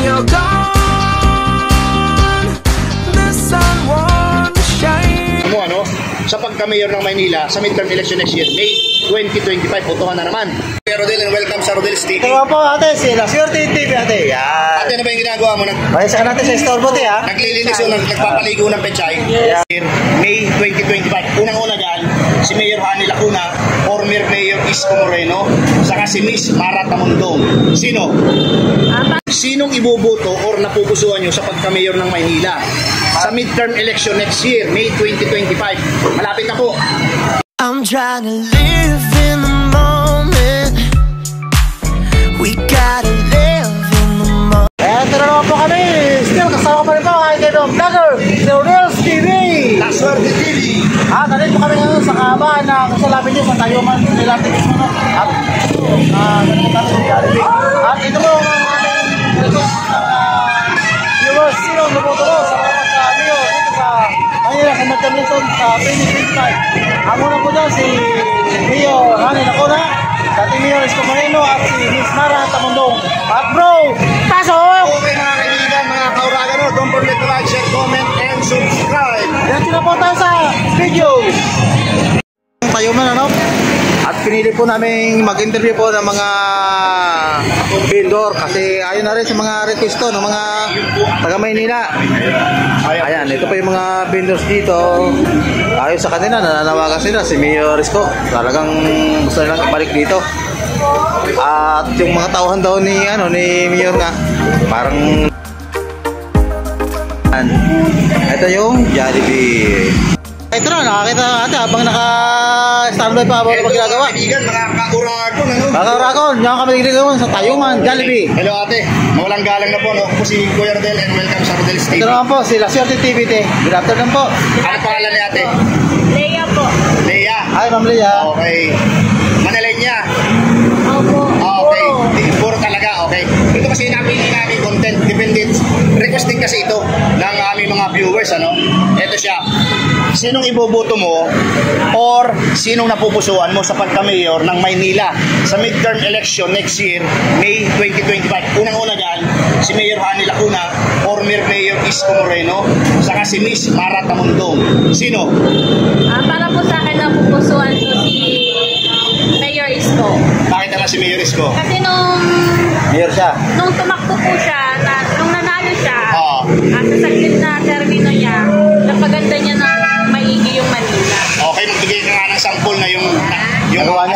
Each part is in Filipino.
you're gone, the sun won't shine. Ano, sa pagka-mayor ng Maynila sa midterm election next year, May 2025, botohan na naman. Rodel, and welcome sa Rodel's TV. Ito po ate, sila Swerte TV ate. Yan. Ate, ano ba yung ginagawa mo? Palisan natin sa store po ha. Naglilinis o nagpapaligo ng pechay. Yes. May 2025. Unang-una dyan, si Mayor Hani Lacuna, former Mayor Isko Moreno, saka si Miss Mara Tamundong. Sino? Sinong iboboto or napupusuan nyo sa pagka-mayor ng Maynila sa midterm election next year, May 2025? Malapit na po. I'm trying to live in the moment. We gotta live in the moment. Ito na naman po kami. Still kasama pa rin po ang kaibigan vlogger, si Rodel's TV. Swerte TV. Nalit po kami ngayon sa kahabaan na kasalapin nyo sa Tayuman. Nilate mismo no. At ito po ang request viewers. Sino ang naboto mo sa mga sa-amin dito sa Manila sa Magdamlison sa 2025. Ang una po dyan si Mayor Hani Lacuna, dating Mayor Isko Moreno at si Miss Mara Tamundong. At bro, pasok! Okay mga kaibigan, mga kauragan, don't forget to like, share, comment, and subscribe. Diretso na po tayo sa video. Tayo man ano? At pinili po namin mag-interview po ng mga vendor kasi ayon na rin sa mga request ng mga taga Maynila. Ayan, ito po yung mga vendors dito. Ayon sa kanila, nananawagan sila si Mayor Isko. Talagang gusto nilang ibalik dito. At yung mga tauhan daw ni Mayor nga, parang ito yung Jollibee. Ito na, nakakita natin habang naka-standby pa habang magagawa. Kaibigan, mga kauragon, ano? Mga kauragon, yan kami nagagawa sa Tayuman, Jollibee. Hello ate, mawalang galang na po, no? Ako si Kuya Rodel and welcome sa Rodel's TV. Ito naman po, sila Swerte TV. Good afternoon po. Ano pangalan ni ate? Leia po. Leia. Hi, Ma'am Leia. Okay. Manalenya. Opo. Okay. Puro talaga, okay. Ito kasi napili namin content dependent. Requesting kasi ito ng aming mga viewers, ano? Ito siya. Sinong iboboto mo or sinong napupusuan mo sa pagka-mayor ng Maynila sa midterm election next year, May 2025? Unang-una dyan, si Mayor Hani Lacuna, former Mayor Isko Moreno, saka si Miss Mara Tamundong. Sino? Para po sa akin napupusuan ko si Mayor Isko. Bakit naman si Mayor Isko? Kasi nung tumakbo po siya, nung nanalo siya, sa saglit na termino niya, napaganda niya na maigi yung Manila. Okay, magbigay ka nga ng sample na yung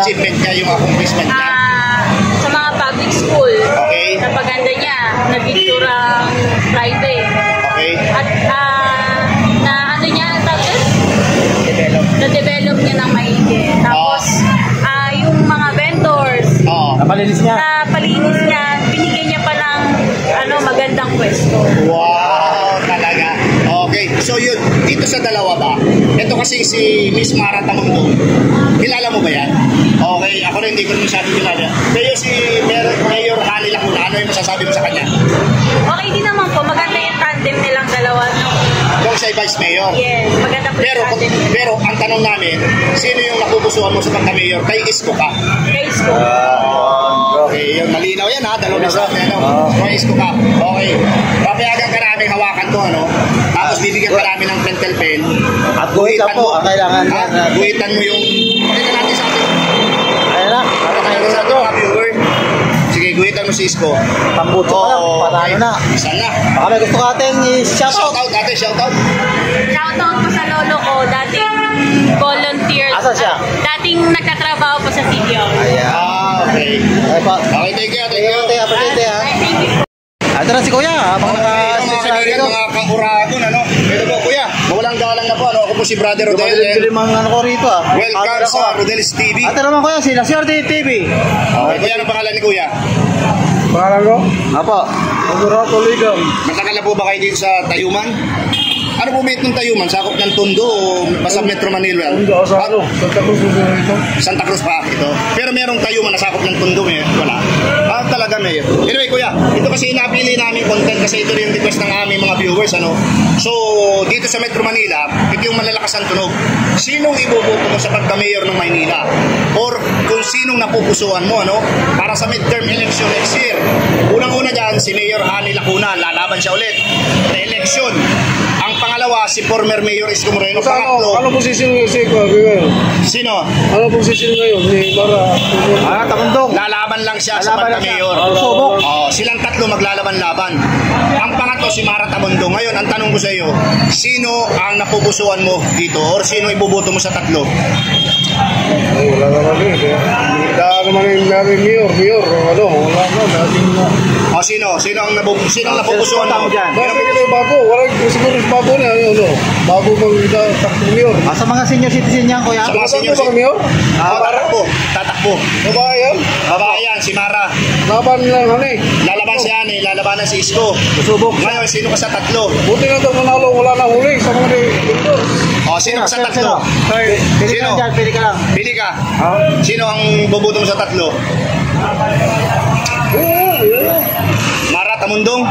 achievement niya, yung accomplishment niya. Sa mga public school, Okay. napaganda niya, nag-insurang private. Okay. At na-develop niya ng maigi. Tapos, yung mga vendors, Napalinis niya. Napalinis niya, binigyan niya pa ng magandang pwesto. Wow, talaga. Okay, so yun, dito sa dalawa ba? Ito kasi si Miss Mara Tamundong. Kilala mo ba yan? Okay, ako rin hindi ko masyado kilala. Pero si Mayor Hani Lacuna, ano yung masasabi mo sa kanya? Okay din naman po, maganda yung tandem nilang dalawa. Kung siya Vice Mayor? Yes, maganda po yung tandem nila. Pero ang tanong namin, sino yung napupusuan mo sa pagka-mayor? Kay Isko ka? Kay Isko. Okay, yun, malinaw yan ha, dalawang sa atin, Kay Isko ka. Okay, papayagan ka namin hawakan to, tapos bibigyan ka namin ng pentel pen. At guhitan po, ang kailangan. Guhitan mo yung, pakita natin sa atin. Ayan na. Pakita sa atin, mga viewer. Sige, guhitan mo si Isko. Tambuto pa lang, patano na. Isa na. Baka may gusto ka ating i-shoutout. Shoutout, ate, shoutout. Shoutout po sa lolo ko, dating volunteer. Asan siya? Dating nagtatrabaho po sa City Hall. Ayan. Okay. Ay pa. Okay, thank you, thank you. Thank you. Thank you. Ito na si Kuya, habang Mga kaibigan, mga kauragon, Ito po, Kuya, mawalang galang na po, Ako po si Brother Rodel. Mga ko rito Welcome sa Rodel's TV. Ito naman Kuya, sila Swerte TV. Okay, Kuya, anong pangalan ni Kuya? Pangalan ko? Apo. Magurato Ligam. Matagal na po ba kayo dito sa Tayuman? Ano po may itong Tayuman? Sakop ng Tondo o basta Metro Manila? Hindi ako sa Santa Cruz po ito. Santa Cruz pa ito. Pero merong Tayuman na sakop ng Tondo, wala. talaga, Mayor. Anyway, kuya, ito kasi napili namin content kasi ito rin yung request ng aming mga viewers, ano. So, dito sa Metro Manila, ito yung malalakas ang tunog. Sinong iboboto mo sa pagka-mayor ng Maynila? Or kung sinong napupusuan mo, ano, para sa midterm election next year. Unang-una dyan, si Mayor Hani Lacuna, lalaban siya ulit. Re-election. Ang pangalawa, si former Mayor Isko Moreno. Pangatlo, Ano posisyon ngayon si Kuya? sino? Ano posisyon ngayon ni Mara? Tamundong. Lalaban lang siya sa Lalaban lang pagka-mayor. siya. Subok. Oh, silang tatlo maglalaban-laban. Ang pangatlo si Mara Tamundong. Ngayon, ang tanong ko sa iyo, sino ang napupusuan mo dito or sino iboboto mo sa tatlo? Ay, wala naman rin. Dahil naman yung namin mayor, ano, wala na, dating na. O sino? Sino ang napupusuan mo? Bakit kita bago? Wala, siguro bago na, ano, bago mag-takbo mayor. Sa mga senior citizen yan, kuya. Sa mga senior Tatakbo ba mayor? Tatakbo. Babae yan? Babae yan, si Mara. Laban lang, ano eh. Lalaban si Ani, lalabanan si Isko. Subok. Ngayon, sino ka sa tatlo? Buti na ito manalo, wala na huli sa mga dito. O, sino ka sa tatlo? Pili ka lang dyan, pili ka lang. Pili ka. Sino ang boboto mo sa tatlo? Mara Tamundong?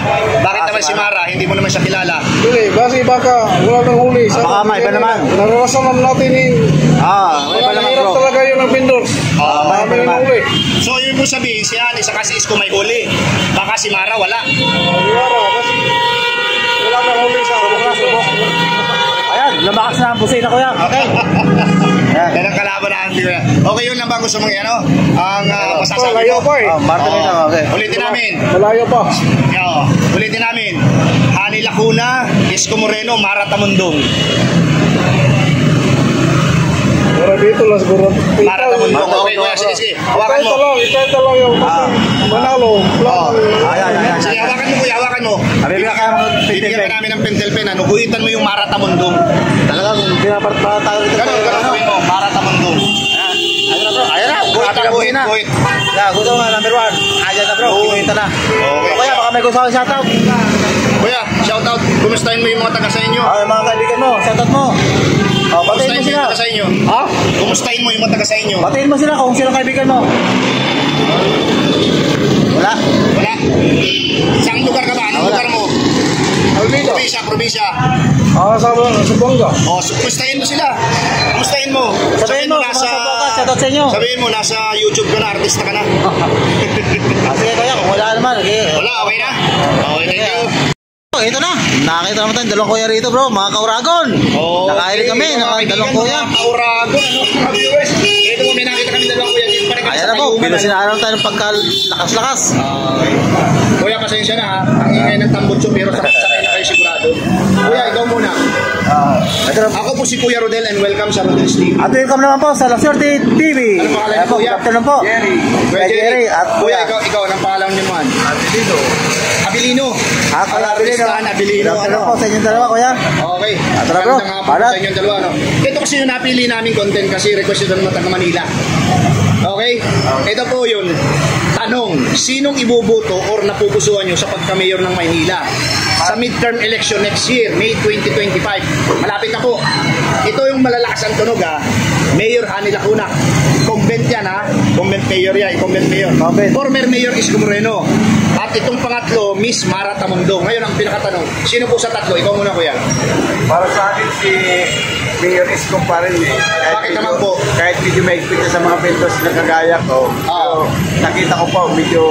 Bakit naman si Mara? Hindi mo naman siya kilala. Dili, kasi baka wala nang huli. Baka may iba naman. Naranasan naman natin yung May pala hirap bro. talaga yun ang vendors. may iba naman. huli. So, yun mo sabihin, si Ani sa kasi Isko may huli. Baka si Mara wala. Wala kasi wala nang huli sa subok. Ayan, lumakas na ang busina, kuya. Okay. Yan ang kalaban natin. Okay, yun lang ba gusto mong ano? Ang masasabi Malayo mo? pa eh. Marta Mena, okay. Ulitin namin. Malayo pa. Ulitin namin. Hani Lacuna, Isko Moreno, Mara Tamundong. Para dito lang siguro. Mara Tamundong. Okay, kuya, sige. Hawakan mo. Ito lang yung manalo. Ayan. Sige, hawakan mo kuya, hawakan mo. Bibigyan ka ng Bibigyan ka namin ng pentel pen. Ano, guhitan mo yung Mara Tamundong. Talagang pinaparta tayo dito. Ganun gawin mo, Mara Tamundong. Ayan na, bro. Ayan na. Guhit ka, guhit. Yeah, gusto nga, number 1. Ayan na, bro. Kinuhinta na. Okay. Kuya, baka may gusto kang shoutout. Kuya, shout out. Kumustahin mo yung mga taga sa inyo? Mga kaibigan mo, shoutout mo. Batiin mo Kumustahin mo yung sila. taga sa inyo? Ha? Kumustahin mo yung mga taga sa inyo? Batiin mo sila kung sino kaibigan mo. Wala. Wala. Saan lugar ka ba? Anong lugar mo? Alvida. Probinsya. Sa Bongga. O, kumustahin mo sila. Kumustahin mo. Sabihin mo, mga saboka, shoutout sa inyo. Sabihin mo, nasa YouTube ka na, artista ka na. Sige, kuya, kung wala naman. Okay. Wala, okay na? Okay, thank you. Ito na. Nakakita naman tayo dalawang kuya rito, bro. Mga kauragon. Nakaili kami ng dalawang kuya. Kauragon, ano? Mga viewers. Ito mo, may nakita kami dalawang kuya. Dito pa rin kami Ayan sa na po. Kayuman, Pinasinaran tayo ng pagkalakas-lakas. Okay. Kuya, pasensya na ha. Ang ingay ng tambutso, pero sakay na kayo sigurado. Kuya, ikaw muna. Ito na po. Ako po si Kuya Rodel and welcome sa Rodel's TV. At welcome naman po sa La Suerte TV. Ano pangalan niyo, Ayan po, kuya? good afternoon po. Kuya Jerry. At Kuya, kuya. ikaw, anong pangalan niyo man? Dito. Abilino. Kuya Abilino. Abilino. Good afternoon po sa inyong dalawa, kuya. Okay. Tara, bro. Magandang hapon Palat. sa inyong dalawa, no? Ito kasi yung napili namin content kasi request ito ng mga taga Manila. Okay? Ito po yun. Tanong, sinong iboboto or napupusuan nyo sa pagka-mayor ng Maynila? Sa midterm election next year, May 2025. Malapit na po. Ito yung malalakas ang tunog, ha? Mayor Hani Lacuna. Convent yan, ha? Convent mayor yan. Convent mayor. Convent. Former Mayor Isko Moreno. At itong pangatlo, Miss Mara Tamundong. Ngayon ang pinakatanong, sino po sa tatlo? Ikaw muna, kuya. Para sa akin si Mayor Isko pa rin eh. Bakit naman po? Kahit medyo maigpit sa mga vendors na kagaya ko, pero nakita ko pa medyo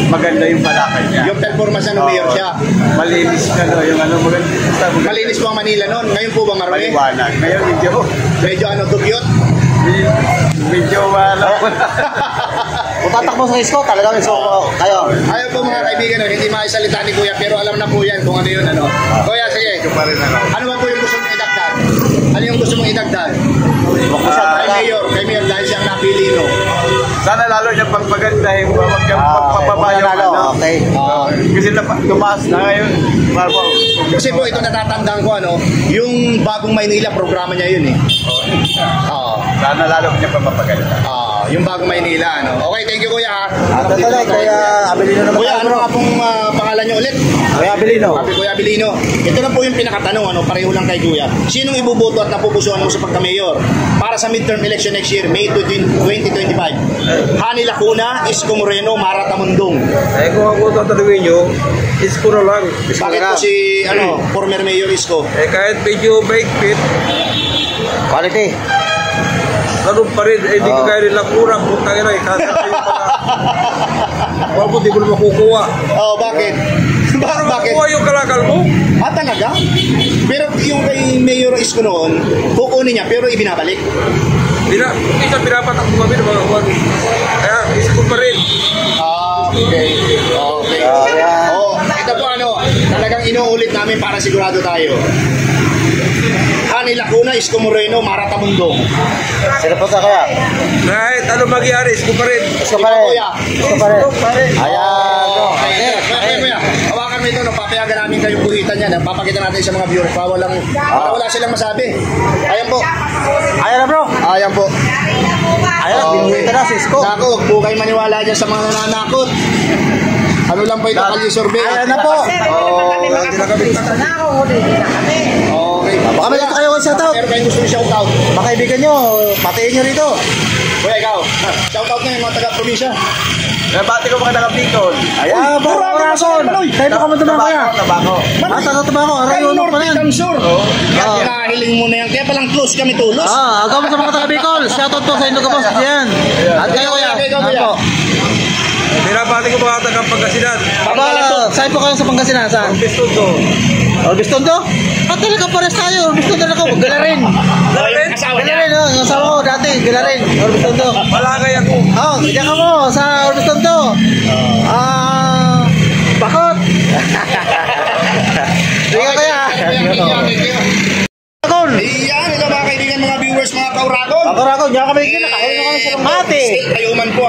maganda yung palakad niya. Yung performance na ng mayor siya. Malinis na no, yung ano maganda. Malinis po ang Manila noon. Ngayon po ba marami? Maliwanag. Ngayon Medyo dugyot. medyo ano. Kung tatakbo sa isko, talagang isko kayo. Ayaw po mga kaibigan, no, hindi maisalita ni Kuya, pero alam na po yan kung ano yun. Ano. Kuya, sige. Pa rin ano. Ano ba po yung gusto mong idagdag? Ano yung gusto mong idagdag? Kay Mayor dahil siyang napili, no? Sana lalo niya pagpagandahin, wag kang pagpapabayo. Okay. Kasi tumaas na ngayon. Kasi po ito natatandaan ko, ano, yung Bagong Maynila, programa niya yun eh. Sana lalo niya pagpapaganda. Yung Bagong Maynila, ano. Okay, thank you, Kuya. At ito na, kuya Abilino naman Kuya, tayo, ano bro. nga pong pangalan nyo nyo ulit. Kuya Abilino. Sabi Kuya Abilino. Ito na po yung pinakatanong, ano, pareho lang kay Kuya. Sinong ibuboto at napupusuan mo sa pagka-mayor para sa midterm election next year, May 2025? Hani Lacuna, Isko Moreno, Mara Tamundong. Kung ako tatanungin nyo, Isko na lang. Bakit po si, former Mayor Isko? Kahit medyo baikpit, Quality. ganun pa rin, hindi ka kaya nila kurang, putang ina, kasi kayo mga... Wala po, di ko na makukuha. Oh, bakit? Bakit? Makukuha yung kalakal mo. Ah, talaga? Pero yung kay Mayor Isko noon, kukunin niya, pero ibinabalik. Isa pinapatak mo kami ng mga kuwan. Kaya, Isko pa rin. Ah, okay. Okay. Oh, ito po talagang inuulit namin para sigurado tayo. Hani Lacuna, Isko Moreno, Mara Tamundong. Sino po sa kaya? Kahit ano mangyari, Isko pa rin. Isko pa rin. Kuya. Isko pa rin. Ayan. Kuya. Hawakan mo ito, papayagan namin kayong buhitan yan. Papakita natin sa mga viewers pa wala silang masabi. Ayan po. Ayan na bro. Ayan po. Ayan na, binuhitan na si Isko. Naku, huwag po kayo maniwala dyan sa mga nananakot. Ano lang po ito, kalye survey. Ayan na po. Hindi na kami. Okay. Baka may gusto kayo shoutout. Pero kayo gusto yung shoutout. Mga kaibigan nyo, patiin nyo rito. Kuya, ikaw. Shoutout na yung mga taga-probinsya. Nabati ko mga taga-Bicol. Ayan, bro, Corazon. Tayo pa kami tumama kaya. Tabako. Taga tumama ko. Aray, uno pa yan. Sur. Kaya nahiling mo na yan. Kaya palang close kami tulos. Agaw mo sa mga taga Bicol. Shoutout po sa inyo kabos. Yan. At kayo kuya. Ano po? Binabati ko mga taga-Pangasinan. Saan po kayo sa Pangasinan? Saan? Pistundo. Orbis Tondo? Talaga pares tayo. Orbis Tondo na ako. Galarin. Asawa niya. Galarin, yung asawa ko dati. Galarin. Orbis Tondo. Malagay ako. Diyan ka mo sa Orbis Tondo. Bakot. Sige kaya. Iyan, ito mga kaibigan, mga viewers, mga kauragon. Ako, diyan kami kinakain kami sa mati. Kayuman po,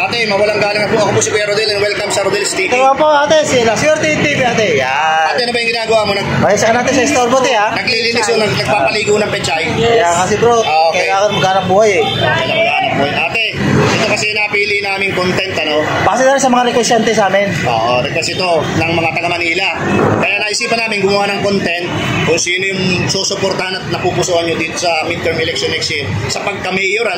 Ate, mawalang galang po. Ako po si Kuya Rodel and welcome sa Rodel's TV. Ito po ate, sila. Swerte TV ate. Yan. Ate, ano ba yung ginagawa mo? Baysa natin sa store bote ha. Naglilinis o nagpapaligo ng pechay? Kaya kasi bro, Okay. kaya ako maghanap buhay eh. Ate, ito kasi napili naming content, Base na rin sa mga requestyante sa amin. Oo, request ito ng mga taga Manila. Kaya naisipan namin gumawa ng content kung sino yung susuportahan at napupusuan nyo dito sa midterm election next year. Sa pagka-mayor,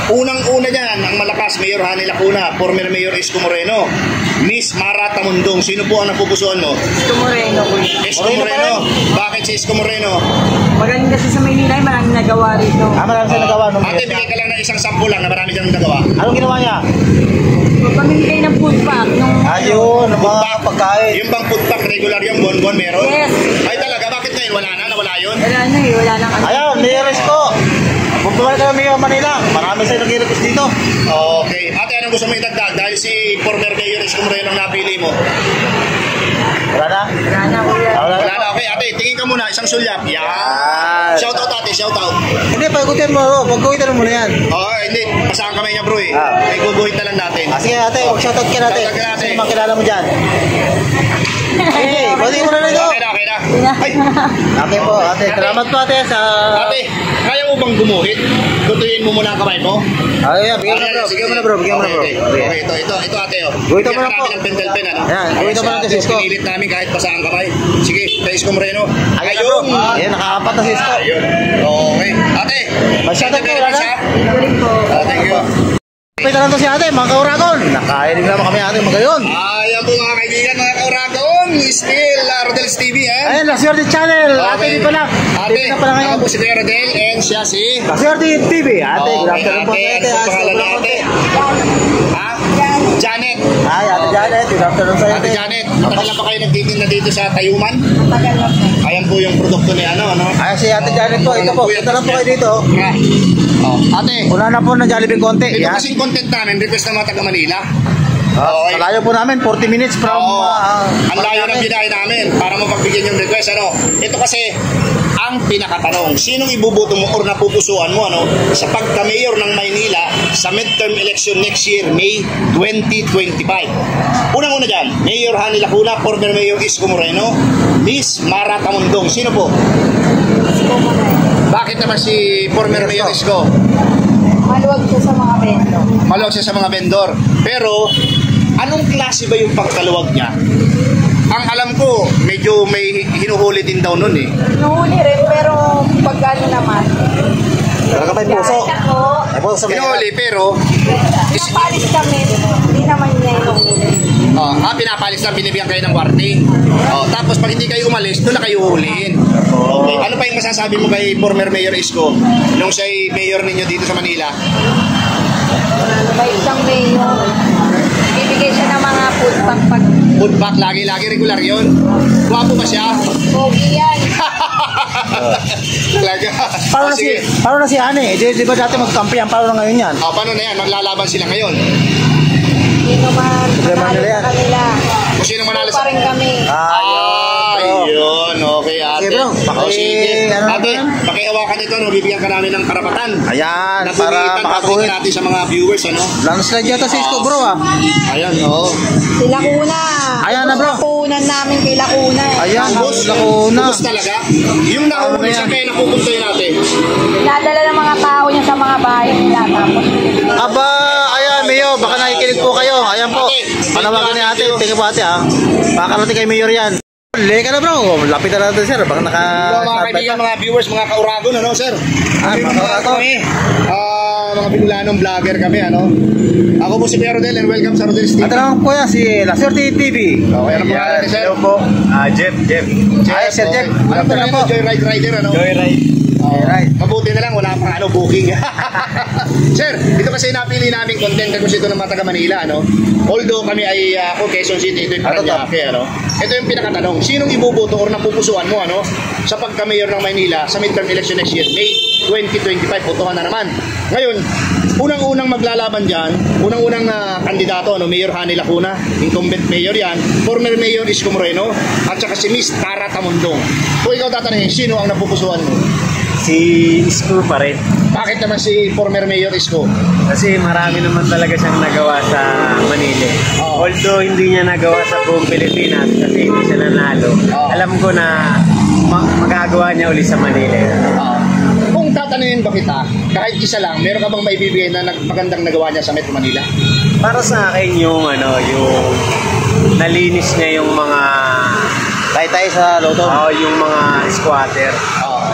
unang-una dyan, ang malakas, Mayor Hani Lacuna, former Mayor Isko Moreno, Miss Mara Tamundong. Sino po ang napupusuan mo? Isko Moreno po yun. Isko Moreno. Bakit si Isko Moreno? Magaling kasi sa Maynila, maraming nagawa rito. Marami siya nagawa nung Ate, bigyan ka lang ng isang sample lang na marami kang nagawa. Anong ginawa niya? Pamimigay ng food pack. Ayun, ng mga pagkain. Yung bang food pack regular yung bonbon meron? Yes. Ay talaga, bakit ngayon? Wala na? Nawala yun? Wala na eh, wala na kami. Ayun, nearest ko. Kung bumalik kami ng Manila, marami siya nag-request dito. Okay. Ate, anong gusto mo idagdag? Dahil si former Mayor Isko Moreno ang napili mo. Wala na? Wala na, kuya. Wala Wala na. na. Okay, ate, tingin ka muna. Isang sulyap. Yan. Shout out, ate. Shout out. Hindi, pagkutin mo. Pagkutin mo na yan. Hindi. Pasahan kamay niya, bro, eh. Ah. Ay, guguhit na lang natin. Sige ate, mag-shoutout ka natin. Shoutout ka natin. Sino makilala mo dyan? Hey, pwede mo na rin ito. Okay na, okay na. Ay, Ate po, ate. Salamat po ate sa... ate, kaya mo bang gumuhit? Tutuyin mo muna ang kamay mo? Ay, bigyan mo na bro. Bigyan mo na bro. Bigyan mo na bro. Okay, ito ate, Guhito mo Bigyan na po. namin ng pentel pen, Yan, guhito mo na ito, Cisco. Pinilit namin kahit pasahan kamay. Sige, kay Isko Moreno. Ayun na bro. Ayan, nakakapat na si Isko. Ayun. Okay. Ate, Mag-shoutout thank you po, very much, wala? ha? Galing po. Thank you. Pwede lang to si ate, mga kauragon. Nakahilig naman kami ate magayon. Ayan po mga kaibigan, mga kauragon. Still, Rodel's TV, Ayan, Laswerte Channel. Ate, di pa lang. Ate, Di na pala ngayon. ako po si Kuya Rodel and siya si... Laswerte TV. Ate, good Okay, afternoon po ate. ate. Ano po pangalan ng ate? Ha? Janet. Ay, ate Janet. Good afternoon sa Ate ate. Janet, matagal na ba kayo nagtitinda dito sa Tayuman? Ayan po yung produkto ni ano? Ay, si ate Janet po. Ito po. Ito lang po kayo dito. Ate, Wala na po na Jollibee konti. ito Yan. kasing content namin, request ng mga taga Manila. Sa layo po namin, 40 minutes from... Ang layo ng binahe namin para mapagbigyan yung request. Ito kasi ang pinakatanong, sinong ibubuto mo or napupusuan mo sa pagka-mayor ng Maynila sa midterm election next year, May 2025? Unang-una dyan, Mayor Hani Lacuna, former Mayor Isko Moreno, Miss Mara Tamundong. Sino po? Bakit naman si former Mayor Isko? Maluwag siya sa mga bento. Maluwag siya sa mga vendor. Pero, anong klase ba yung pagkaluwag niya? ang alam ko, medyo may hinuhuli din daw nun eh. Nuhuli rin, pero pag ano naman. Talaga may puso. Ako, May puso sa Hinuhuli pero, pinapalis kami, hindi naman niya inuhuli. pinapalis lang, binibigyan kayo ng warning. Tapos pag hindi kayo umalis, doon na kayo huhulihin. Okay. Ano pa yung masasabi mo kay former Mayor Isko nung siya'y mayor ninyo dito sa Manila? May isang mayor, bibigay siya ng mga food pack pag Food pack, lagi-lagi, regular yun. Guwapo ba siya? pogi yan. Talaga. Sige. Paano na si Ani? Di ba dati magkampi yan? Paano na ngayon yan? Paano na yan? Maglalaban sila ngayon. Hindi naman Problema manalo nila yan. sa kanila. Kung sino manalo Pa rin kami. Yun. Okay, ate. Sige, bro. Sige. Ano Ate, naman? pakihawakan ito, no? Bibigyan ka namin ng karapatan. Ayan, Na para gumitan, makakuhin. papakita natin sa mga viewers, ano? Landslide yata si Isko, bro, ah. Ayan, oo. Sila kuna. Ayan na, bro. Punan namin kay Lacuna. Ayan, Ubus, Lacuna. ubus talaga. Yung nahuli siya kaya napupuntoy natin. Nadala ng mga tao niya sa mga bahay nila. Tapos, Aba, ayan, Mayor, baka nakikinig po kayo. Ayan po. Panawagan ni ate. Tingnan po ate, ah. Baka natin kay Mayor yan. Leka na, bro. Lapit na natin, sir. Baka naka... Mga kaibigan, mga viewers, mga kauragon, ano, sir? Mga kauragon. Mga Bicolanong vlogger kami, ano? Ako po si Kuya Rodel and welcome sa Rodel's TV. At naman po yan, si La Suerte TV. Okay, ano po pangalan ni sir? Hello po. Jeff. Ay, Sir Jeff. Ano po Ano po? Joyride Rider, ano? Joyride. Alright. Mabuti na lang, wala pang booking. Sir, ito kasi napili namin content kasi ito ng mga taga Manila, ano? Although kami ay ako Quezon City, ito yung Paranaque, ano? Ito yung pinakatanong, sinong ibuboto or napupusuan mo, ano? Sa pagka-mayor ng Maynila sa midterm election next year, May 2025, botohan na naman. Ngayon, unang-unang maglalaban dyan, unang-unang kandidato, ano, Mayor Hani Lacuna, incumbent mayor yan, former Mayor Isko Moreno, at saka si Miss Tara Tamundong. Kung ikaw tatanungin, sino ang napupusuan mo? Si Isko pa rin. Bakit naman si former Mayor Isko? Kasi marami naman talaga siyang nagawa sa Manila. Oo. Although hindi niya nagawa sa buong Pilipinas kasi hindi siya nanalo. Oo. Alam ko na magagawa niya uli sa Manila. Kung tatanungin ba kita, kahit isa lang, meron ka bang maibibigay na magandang nagawa niya sa Metro Manila? Para sa akin yung nalinis niya yung mga Tay-tay sa loto. yung mga squatter.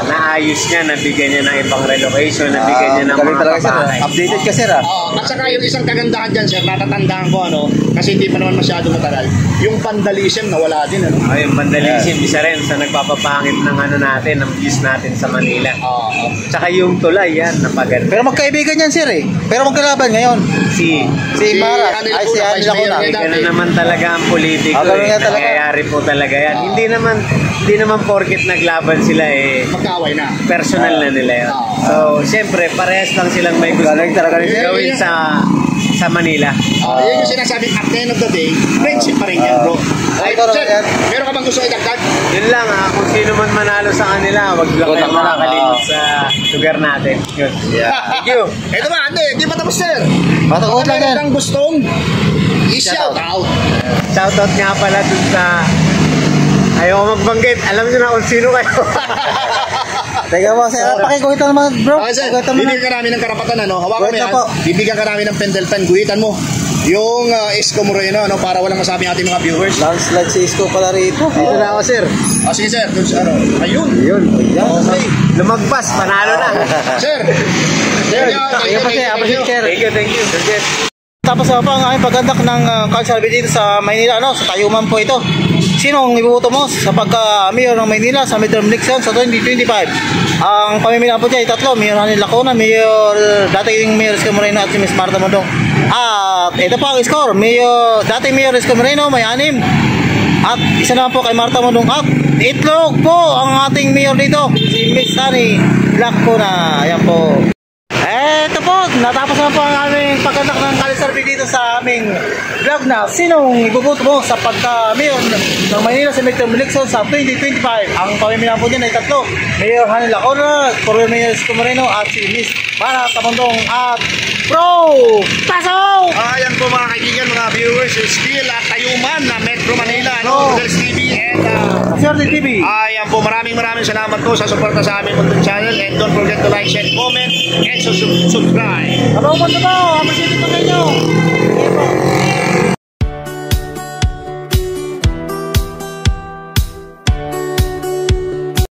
Naayos niya, nabigyan niya ng ibang relocation, nabigyan niya ng Magaling mga talaga, sir. kabahay. Updated ka, sir, ah. At saka yung isang kagandahan dyan, sir, natatandaan ko, ano, kasi hindi pa naman masyado matagal, yung vandalism nawala din, ano? Yung vandalism, isa rin sa nagpapapangit ng natin, ng views natin sa Manila. Tsaka yung tulay, yan, napaganda. Pero magkaibigan yan, sir, eh. Pero magkalaban ngayon. Si Maras. Hani Ay, si Lacuna, Hani Vice Mayor Lacuna. niya dati. Ganun naman talaga ang politiko. Ganun nga talaga. Nangyayari po talaga yan. Hindi naman porket naglaban sila Magkaaway na. personal na nila yan. So, siyempre, parehas lang silang may gusto Galing talaga rin. gawin sa Manila. Yun yung sinasabing at the end of the day, friendship pa rin yan, bro. Ay, Ito, sir, yan. meron ka bang gusto idagdag? Yun lang kung sino man manalo sa kanila, wag lang Good kayo luck na lang. makakalimot sa lugar natin. Yun. Thank you. Ito ba, hindi pa tapos, sir. Matagot lang Meron yan. kang gustong i-shout out. Shoutout nga pala dun sa ayaw magbanggit. Alam niyo na kung sino kayo. Teka po, sir. Pakikuhitan naman, bro. Okay, sir, Pakikuhitan mo na. bibigyan ka namin ng karapatan, ano? Hawakan mo Wait na yan. po. Bibigyan ka namin ng Pendleton. Guhitan mo yung Isko Moreno, ano? Para walang masabi ang ating mga viewers. Landslide si Isko pala rito. Dito na ako, sir. Sige, sir. Dun sa, ano? Ayun. Yun. Yan. Okay. Lumagpas, panalo na. Sir. Thank you po, sir. Appreciate, sir. Thank you. Sir Jeff. Tapos pa ang aming paggandak ng Council dito sa Maynila, ano, sa Tayuman po ito. Sino ang ibubuto mo sa pagka-mayor ng Maynila sa midterm election sa 2025? Ang pamimilihan po dyan ay tatlo, Mayor Hani Lacuna, dating Mayor Isko Moreno at si Ms. Marta Mondong. At ito po ang score, dating Mayor Isko Moreno may 6. At isa naman po kay Marta Mondong. At itlog po ang ating mayor dito, si Ms. Hani Lacuna. Ayan po. Eto po, natapos na po ang aming pagkandak ng kalisarbi dito sa aming vlog na sinong ibubuto mo sa pagka-mayor ng Manila sa midterm election sa 2025. Ang pamimilihan po dyan ay tatlo, Mayor Hani Lacuna, former Mayor Isko Moreno at si Miss Marta Mondong at Bro Pasok! Ayan po mga kaibigan, mga viewers, yung still at Tayuman na Metro Manila, ano? Rodel's TV and Suerte TV. ayan po, maraming salamat po sa suporta sa aming content channel and don't forget to like, share, comment, and subscribe. Hello po, appreciate po kayo.